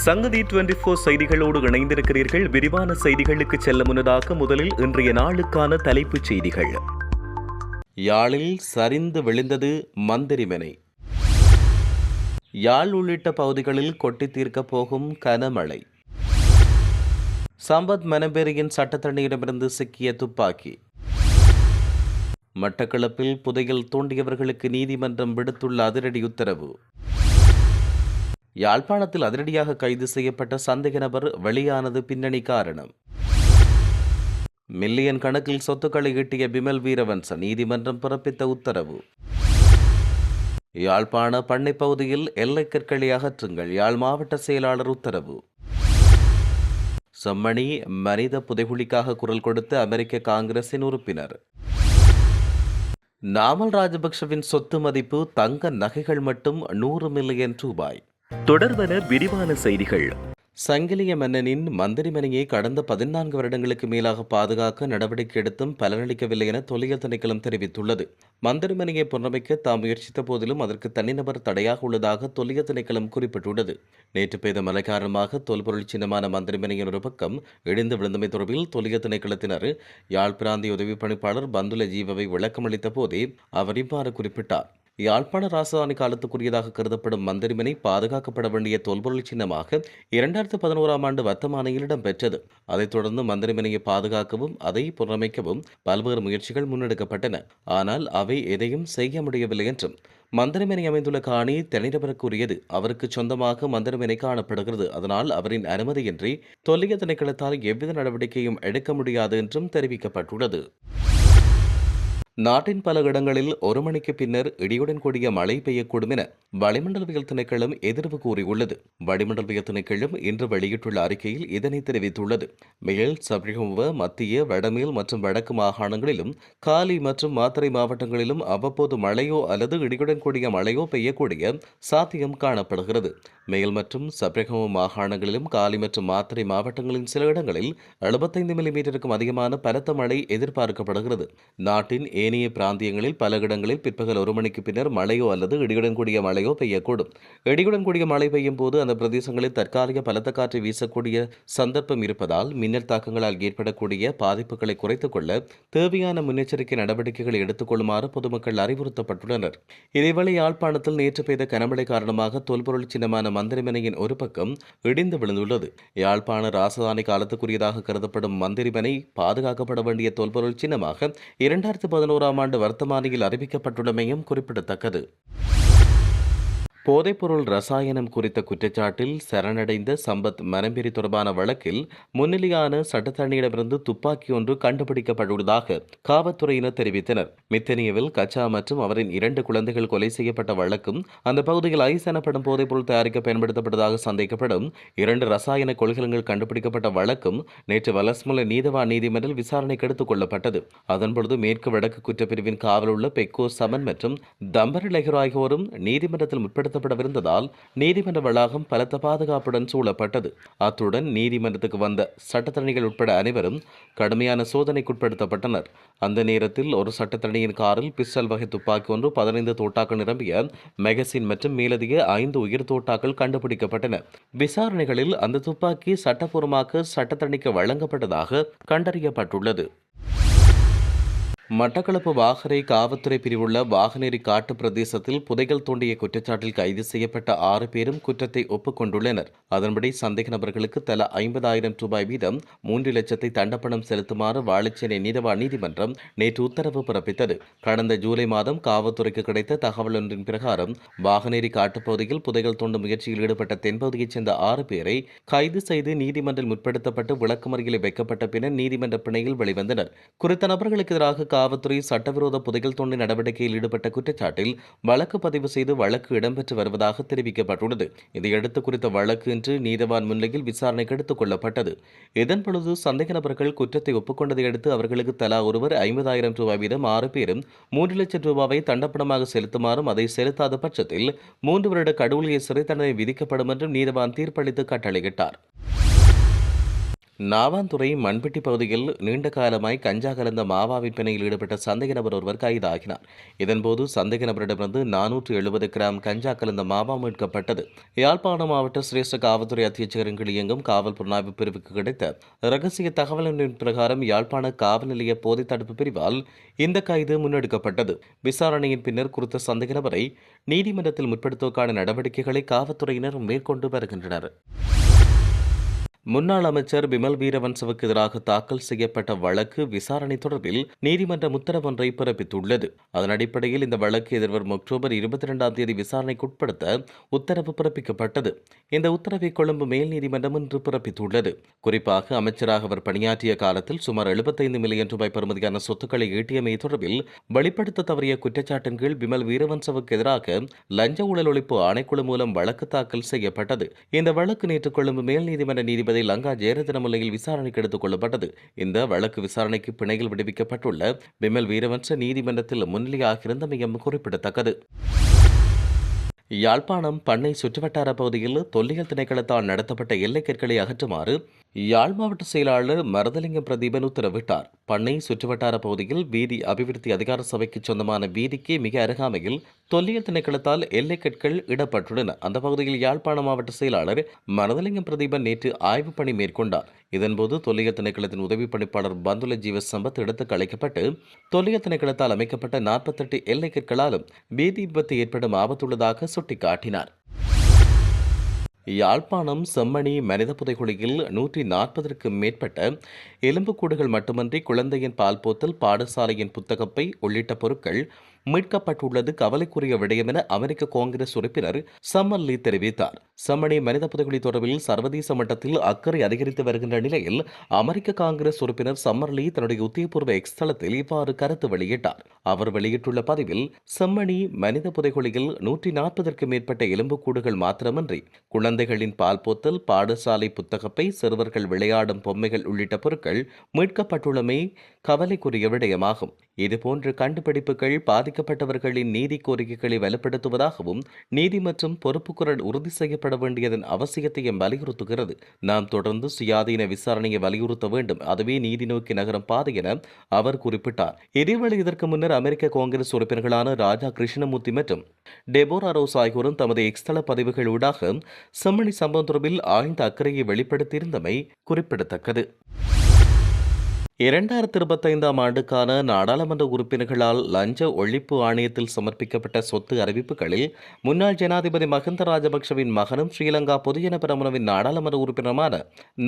சங்கதி 24 செய்திகளோடு இணைந்திருக்கிறீர்கள். விரிவான செய்திகளுக்கு செல்ல முன்னதாக முதலில் இன்றைய நாளுக்கான தலைப்புச் செய்திகள். யாழில் சரிந்து விழுந்தது மந்திரிமனை. யாழ் உள்ளிட்ட பகுதிகளில் கொட்டி தீர்க்கப் போகும் கனமழை. சம்பத் மனம்பேரியின் சட்டத்தரணியிடமிருந்து சிக்கிய துப்பாக்கி. மட்டக்களப்பில் புதையல் தோண்டியவர்களுக்கு நீதிமன்றம் விடுத்துள்ள அதிரடி உத்தரவு. யாழ்ப்பாணத்தில் அதிரடியாக கைது செய்யப்பட்ட சந்தேக நபர் வெளியானது பின்னணி காரணம். மில்லியன் கணக்கில் சொத்துக்களை ஈட்டிய பிமல் வீரவன்ச நீதிமன்றம் பிறப்பித்த உத்தரவு. யாழ்ப்பாண பண்ணை பகுதியில் எல்லை கற்களை அகற்றுங்கள், யாழ் மாவட்ட செயலாளர் உத்தரவு. செம்மணி மனித புதைகுழிக்காக குரல் கொடுத்த அமெரிக்க காங்கிரசின் உறுப்பினர். நாமல் ராஜபக்ஷவின் சொத்து மதிப்பு தங்க நகைகள் மட்டும் 100 மில்லியன் ரூபாய். தொடர்வன விரிவான செய்திகள். சங்கிலிய மன்னனின் மந்திரிமனையை கடந்த 14 வருடங்களுக்கு மேலாக பாதுகாக்க நடவடிக்கை எடுத்தும் பலனளிக்கவில்லை என தொல்லியல் திணைக்களம் தெரிவித்துள்ளது. மந்திரிமனையை புனரமைக்க தாம் முயற்சித்த போதிலும் அதற்கு தனிநபர் தடையாக உள்ளதாக தொல்லியல் திணைக்களம் குறிப்பிட்டுள்ளது. நேற்று பெய்த மழை காரணமாக தொல்பொருள் சின்னமான மந்திரிமனையின் ஒரு பக்கம் இடிந்து விழுந்தமை தொடர்பில் தொல்லியல் திணைக்களத்தினர் யாழ் பிராந்திய உதவி பணிப்பாளர் பந்துல ஜீவவை விளக்கமளித்த போதே அவர் இவ்வாறு குறிப்பிட்டார். யாழ்ப்பாண ராசதானி காலத்துக்குரியதாக கருதப்படும் மந்திரிமனை பாதுகாக்கப்பட வேண்டிய தொல்பொருள் சின்னமாக 2011ஆம் ஆண்டு வர்த்தமானியில் இடம்பெற்றது. அதைத் தொடர்ந்து மந்திரிமனையை பாதுகாக்கவும் அதை புனரமைக்கவும் பல்வேறு முயற்சிகள் முன்னெடுக்கப்பட்டன. ஆனால் அவை எதையும் செய்ய முடியவில்லை என்றும், மந்திரிமனை அமைந்துள்ள காணி தனிநபருக்குரியது, அவருக்கு சொந்தமாக மந்திரிமனை காணப்படுகிறது, அதனால் அவரின் அனுமதியின்றி தொல்லியல் திணைக்களத்தால் எவ்வித நடவடிக்கையும் எடுக்க முடியாது என்றும் தெரிவிக்கப்பட்டுள்ளது. நாட்டின் பல இடங்களில் 1 மணிக்கு பின்னர் இடியுடன் கூடிய மழை பெய்யக்கூடும் என வளிமண்டலவியல் திணைக்களம் எதிர்வு கூறியுள்ளது. வளிமண்டலவியல் திணைக்களம் இன்று வெளியிட்டுள்ள அறிக்கையில் இதனை தெரிவித்துள்ளது. மேல் சப்ரகமுவ, மத்திய, வடமேல் மற்றும் வடக்கு மாகாணங்களிலும் காலி மற்றும் மாத்தறை மாவட்டங்களிலும் அவ்வப்போது மழையோ அல்லது இடியுடன் கூடிய மழையோ பெய்யக்கூடிய சாத்தியம் காணப்படுகிறது. மேல் மற்றும் சப்ரகமுவ மாகாணங்களிலும் காலி மற்றும் மாத்தறை மாவட்டங்களின் சில இடங்களில் 75 மில்லிமீட்டருக்கும் அதிகமான பலத்த மழை எதிர்பார்க்கப்படுகிறது. நாட்டின் ஏனைய பிராந்தியங்களில் பல இடங்களில் பிற்பகல் 1 மணிக்கு பின்னர் மழையோ அல்லது இடியுடன் கூடிய மழையோ பெய்யக்கூடும். இடியுடன் கூடிய மழை பெய்யும் போது அந்த பிரதேசங்களில் தற்காலிக பலத்த காற்றை வீசக்கூடிய சந்தர்ப்பம் இருப்பதால் மின்னல் தாக்கங்களால் ஏற்படக்கூடிய பாதிப்புகளை குறைத்துக் கொள்ள தேவையான முன்னெச்சரிக்கை நடவடிக்கைகளை எடுத்துக் கொள்ளுமாறு பொதுமக்கள் அறிவுறுத்தப்பட்டுள்ளனர். இதேவேளை யாழ்ப்பாணத்தில் நேற்று பெய்த கனமழை காரணமாக தொல்பொருள் சின்னமான மந்திரிமனையின் ஒரு பக்கம் இடிந்து விழுந்துள்ளது. யாழ்ப்பாண ராசதானி காலத்துக்குரியதாக கருதப்படும் மந்திரிமனை பாதுகாக்கப்பட வேண்டிய தொல்பொருள் சின்னமாக 2011ஆம் ஆண்டு வர்த்தமானியில் அறிவிக்கப்பட்டுள்ளமையும் குறிப்பிடத்தக்கது. போதைப்பொருள் ரசாயனம் குறித்த குற்றச்சாட்டில் சரணடைந்த சம்பத் மனம்பேரி தொடர்பான வழக்கில் முன்னிலையான சட்டத்தரணியிடமிருந்து துப்பாக்கி ஒன்று கண்டுபிடிக்கப்பட்டுள்ளதாக காவல்துறையினர் தெரிவித்தனர். மித்தனியவில் கச்சா மற்றும் அவரின் 2 குழந்தைகள் கொலை செய்யப்பட்ட வழக்கும் அந்த பகுதியில் ஐஸ் எனப்படும் போதைப்பொருள் தயாரிக்க பயன்படுத்தப்பட்டதாக சந்தேகப்படும் 2 ரசாயன கொள்கலன்கள் கண்டுபிடிக்கப்பட்ட வழக்கும் நேற்று வலஸ்முல நீதவான் நீதிமன்றில் விசாரணைக்கு எடுத்துக் கொள்ளப்பட்டது. அதன்பொழுது மேற்கு வடக்கு குற்றப்பிரிவின் காவல் உள்ள பெக்கோ சமன் மற்றும் தம்பரி லெஹர் ஆகியோரும் நீதிமன்றத்தில் முற்படுத்த விருந்ததால் நீதிமன்ற வளாகம் பலத்த பாதுகாப்புடன் சூழப்பட்டது. அத்துடன் நீதிமன்றத்துக்கு வந்த சட்டத்தரணிகள் உட்பட அனைவரும் கடுமையான சோதனைக்குட்படுத்தப்பட்டனர். அந்த நேரத்தில் ஒரு சட்டத்தரணியின் காரில் பிஸ்டல் வகை துப்பாக்கி ஒன்று, 15 தோட்டாக்கள் நிரம்பிய மெகசின் மற்றும் மேலதிக 5 உயிர் தோட்டாக்கள் கண்டுபிடிக்கப்பட்டன. விசாரணைகளில் அந்த துப்பாக்கி சட்டப்பூர்வமாக சட்டத்தரணிக்கு வழங்கப்பட்டதாக கண்டறியப்பட்டுள்ளது. மட்டக்களப்பு வாகரை காவல்துறை பிரிவுள்ள வாகனேரி காட்டு பிரதேசத்தில் புதைகள் தோண்டிய குற்றச்சாட்டில் கைது செய்யப்பட்ட 6 பேரும் குற்றத்தை ஒப்புக்கொண்டுள்ளனர். அதன்படி சந்தேக நபர்களுக்கு தலா 50,000 ரூபாய் வீதம் 3 லட்சத்தை தண்டப்பணம் செலுத்துமாறு வாழைச்சேனை நீதவான் நீதிமன்றம் நேற்று உத்தரவு பிறப்பித்தது. கடந்த ஜூலை மாதம் காவல்துறைக்கு கிடைத்த தகவல் ஒன்றின் பிரகாரம் வாகனேரி காட்டுப்பகுதியில் புதைகள் தோண்டும் முயற்சியில் ஈடுபட்ட தென்பகுதியைச் சேர்ந்த 6 பேரை கைது செய்து நீதிமன்றில் முற்படுத்தப்பட்டு விளக்குமறியலில் வைக்கப்பட்ட பின்னர் நீதிமன்ற பிணையில் வெளிவந்தனர். குறித்த நபர்களுக்கு எதிராக காவல்துறை சட்டவிரோத புதைகள் தோண்டி நடவடிக்கையில் ஈடுபட்ட குற்றச்சாட்டில் வழக்கு பதிவு செய்து வழக்கு இடம்பெற்று வருவதாக தெரிவிக்கப்பட்டுள்ளது. இதையடுத்து குறித்த வழக்கு இன்று நீதவான் முன்னிலையில் விசாரணைக்கு எடுத்துக் கொள்ளப்பட்டது. இதன்பொழுது சந்தேக நபர்கள் குற்றத்தை ஒப்புக்கொண்டதை அடுத்து அவர்களுக்கு தலா ஒருவர் 50,000 ரூபாய் வீதம் 6 பேரும் 3 லட்சம் ரூபாவை தண்டப்பணமாக செலுத்துமாறும், அதை செலுத்தாத பட்சத்தில் 3 வருட கடூழிய சிறை தண்டனை விதிக்கப்படும் என்றும் நீதவான் தீர்ப்பளித்து கட்டளையிட்டார். நாவாந்துறை மண்பெட்டி பகுதியில் நீண்ட காலமாய் கஞ்சா கலந்த மாவா விற்பனையில் ஈடுபட்ட சந்தேக நபர் ஒருவர் கைதாகினார். இதன்போது சந்தேக நபரிடமிருந்து 470 கிராம் கஞ்சா கலந்த மாவா மீட்கப்பட்டது. யாழ்ப்பாணம் மாவட்ட சிரேஷ்ட காவல்துறை அத்தியட்சகரின் கீழ் இயங்கும் காவல் புலனாய்வு பிரிவுக்கு கிடைத்த ரகசிய தகவலின் பிரகாரம் யாழ்ப்பாண காவல் நிலைய போதைத் தடுப்பு பிரிவால் இந்த கைது முன்னெடுக்கப்பட்டது. விசாரணையின் பின்னர் குறித்த சந்தேக நபரை நீதிமன்றத்தில் முற்படுத்துவதற்கான நடவடிக்கைகளை காவல்துறையினர் மேற்கொண்டு வருகின்றனர். முன்னாள் அமைச்சர் பிமல் வீரவன்சவுக்கு எதிராக தாக்கல் செய்யப்பட்ட வழக்கு விசாரணை தொடர்பில் நீதிமன்றம் உத்தரவு ஒன்றை பிறப்பித்துள்ளது. அதன் அடிப்படையில் இந்த வழக்கு எதிர்வரும் அக்டோபர் 22ஆம் தேதி விசாரணைக்கு உட்படுத்த உத்தரவு பிறப்பிக்கப்பட்டது. இந்த உத்தரவை கொழும்பு மேல் நீதிமன்றம் இன்று பிறப்பித்துள்ளது. குறிப்பாக அமைச்சராக அவர் பணியாற்றிய காலத்தில் சுமார் 75 மில்லியன் ரூபாய் பெறுமதியான சொத்துக்களை ஈட்டியமை தொடர்பில் வெளிப்படுத்த தவறிய குற்றச்சாட்டின் கீழ் பிமல் வீரவன்சவுக்கு எதிராக லஞ்ச ஊழல் ஒழிப்பு ஆணைக்குழு மூலம் வழக்கு தாக்கல் செய்யப்பட்டது. இந்த வழக்கு நேற்று கொழும்பு மேல் நீதிமன்ற நீதிபதி லங்கா ஜெயரத்ன முன்னிலையில் விசாரணைக்கு எடுத்துக் கொள்ளப்பட்டது. இந்த வழக்கு விசாரணைக்கு பிணையில் விடுவிக்கப்பட்டுள்ள பிமல் வீரவன்ச நீதிமன்றத்தில் முன்னிலையாகியிருந்தமையும் குறிப்பிடத்தக்கது. யாழ்ப்பாணம் பண்ணை சுற்றுவட்டார பகுதியில் தொல்லியல் திணைக்களத்தால் நடத்தப்பட்ட எல்லைக்கற்களை அகற்றுமாறு யாழ் மாவட்ட செயலாளர் மருதலிங்கம் பிரதீபன் உத்தரவிட்டார். பண்ணை சுற்றுவட்டார பகுதியில் வீதி அபிவிருத்தி அதிகார சபைக்கு சொந்தமான வீதிக்கு மிக அருகாமையில் தொல்லியல் திணைக்களத்தால் எல்லைக்கற்கள் இடப்பட்டுள்ளன. அந்த பகுதியில் யாழ்ப்பாண மாவட்ட செயலாளர் மருதலிங்கம் பிரதீபன் நேற்று ஆய்வுப் பணி மேற்கொண்டார். இதன்போது தொல்லியல் திணைக்களத்தின் உதவி பணிப்பாளர் பந்துல ஜீவ சம்பத் இடத்துக்கு அழைக்கப்பட்டு தொல்லியல் திணைக்களத்தால் அமைக்கப்பட்ட 48 எல்லைக்கற்களாலும் வீதி விபத்து ஏற்படும் ஆபத்துள்ளதாக சுட்டிக்காட்டினார். யாழ்ப்பாணம் செம்மணி மனித புதைகுழியில் 140க்கும் மேற்பட்ட எலும்புக்கூடுகள் மட்டுமன்றி குழந்தையின் பால் போத்தல், பாடசாலையின் புத்தகப்பை உள்ளிட்ட பொருட்கள் மீட்கப்பட்டுள்ளது கவலைக்குரிய விடயம் என அமெரிக்க காங்கிரஸ் உறுப்பினர் சம்மர் லீ தெரிவித்தார். செம்மணி மனித புதைகுழி தொடர்பில் சர்வதேச மட்டத்தில் அக்கறை அதிகரித்து வருகின்ற நிலையில் அமெரிக்க காங்கிரஸ் உறுப்பினர் சம்மர் லீ தன்னுடைய உத்தியபூர்வ எக்ஸ் தளத்தில் இவ்வாறு கருத்து வெளியிட்டார். அவர் வெளியிட்டுள்ள பதிவில், செம்மணி மனித புதைகுழியில் 140க்கும் மேற்பட்ட எலும்புக்கூடுகள் மாத்திரமன்றி குழந்தைகளின் பால் போத்தல், பாடசாலை புத்தகப்பை, சிறுவர்கள் விளையாடும் பொம்மைகள் உள்ளிட்ட பொருட்கள் மீட்கப்பட்டுள்ளமை கவலைக்குரிய விடயமாகும். இதுபோன்ற கண்டுபிடிப்புகள் பாதிக்கப்பட்டவர்களின் நீதி கோரிக்கைகளை வலுப்படுத்துவதாகவும் நீதி மற்றும் பொறுப்புக்குரல் உறுதி செய்யப்பட வேண்டியதன் அவசியத்தையும் வலியுறுத்துகிறது. நாம் தொடர்ந்து சுயாதீன விசாரணையை வலியுறுத்த வேண்டும். அதுவே நீதி நோக்கி நகரும் பாதை என அவர் குறிப்பிட்டார். இதேவேளை இதற்கு முன்னர் அமெரிக்க காங்கிரஸ் உறுப்பினர்களான ராஜா கிருஷ்ணமூர்த்தி மற்றும் டெபோரா ரோஸ் ஆகியோரும் தமது எக்ஸ்தள பதிவுகள் ஊடாக செம்மணி சம்பவம் தொடர்பில் ஆழ்ந்த அக்கறையை வெளிப்படுத்தியிருந்தமை குறிப்பிடத்தக்கது. 2025ஆம் ஆண்டுக்கான நாடாளுமன்ற உறுப்பினர்களால் லஞ்ச ஒழிப்பு ஆணையத்தில் சமர்ப்பிக்கப்பட்ட சொத்து அறிவிப்புகளில் முன்னாள் ஜனாதிபதி மஹிந்த ராஜபக்ஷவின் மகனும் ஸ்ரீலங்கா பொதுஜன பெரமுனவின் நாடாளுமன்ற உறுப்பினருமான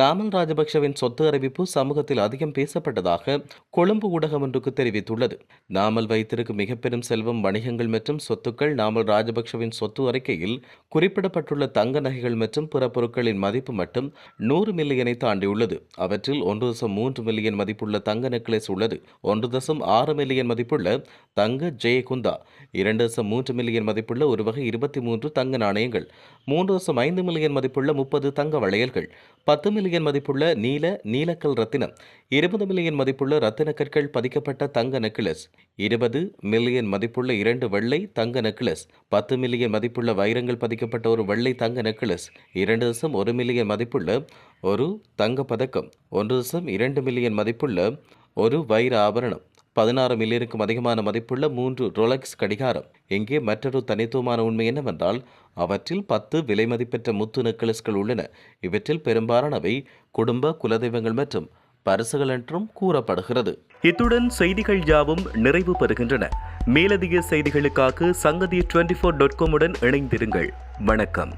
நாமல் ராஜபக்ஷவின் சொத்து அறிவிப்பு சமூகத்தில் அதிகம் பேசப்பட்டதாக கொழும்பு ஊடகம் ஒன்றுக்கு தெரிவித்துள்ளது. நாமல் வைத்திருக்கும் மிகப்பெரும் செல்வம், வணிகங்கள் மற்றும் சொத்துக்கள் நாமல் ராஜபக்ஷவின் சொத்து அறிக்கையில் குறிப்பிடப்பட்டுள்ள தங்க நகைகள் மற்றும் பிற பொருட்களின் மதிப்பு மட்டும் 100 மில்லியனை தாண்டியுள்ளது. அவற்றில் 1.3 மில்லியன் மதிப்புள்ள தங்க நெக்லஸ் உள்ளது. 1.6 மில்லியன் மதிப்புள்ள தங்க ஜெயகுந்தா, 2.3 மில்லியன் மதிப்புள்ள ஒரு வகை 23 தங்க நாணயங்கள், 3.5 மில்லியன் மதிப்புள்ள 30 தங்க வளையல்கள், 10 மில்லியன் மதிப்புள்ள நீலக்கல் ரத்தினம், 20 மில்லியன் மதிப்புள்ள ரத்தின கற்கள் பதிக்கப்பட்ட தங்க நெக்லஸ், 20 மில்லியன் மதிப்புள்ள 2 வெள்ளை தங்க நெக்லஸ், 10 மில்லியன் மதிப்புள்ள வைரங்கள் பதிக்கப்பட்ட ஒரு வெள்ளை தங்க நெக்லஸ், 2.1 மில்லியன் மதிப்புள்ள ஒரு தங்க பதக்கம், 1.2 மில்லியன் மதிப்புள்ள ஒரு வைர ஆபரணம், 16 மில்லியனுக்கும் அதிகமான மதிப்புள்ள 3 ரோலக்ஸ் கடிகாரம். இங்கே மற்றொரு தனித்துவமான உண்மை என்னவென்றால் அவற்றில் 10 விலை மதிப்பெற்ற முத்து நெக்லஸ்கள் உள்ளன. இவற்றில் பெரும்பாலானவை குடும்ப, குலதெய்வங்கள் மற்றும் பரிசுகள் என்றும் கூறப்படுகிறது. இத்துடன் செய்திகள் யாவும் நிறைவு பெறுகின்றன. மேலதிக செய்திகளுக்காக சங்கதி 24.com உடன் இணைந்திருங்கள். வணக்கம்.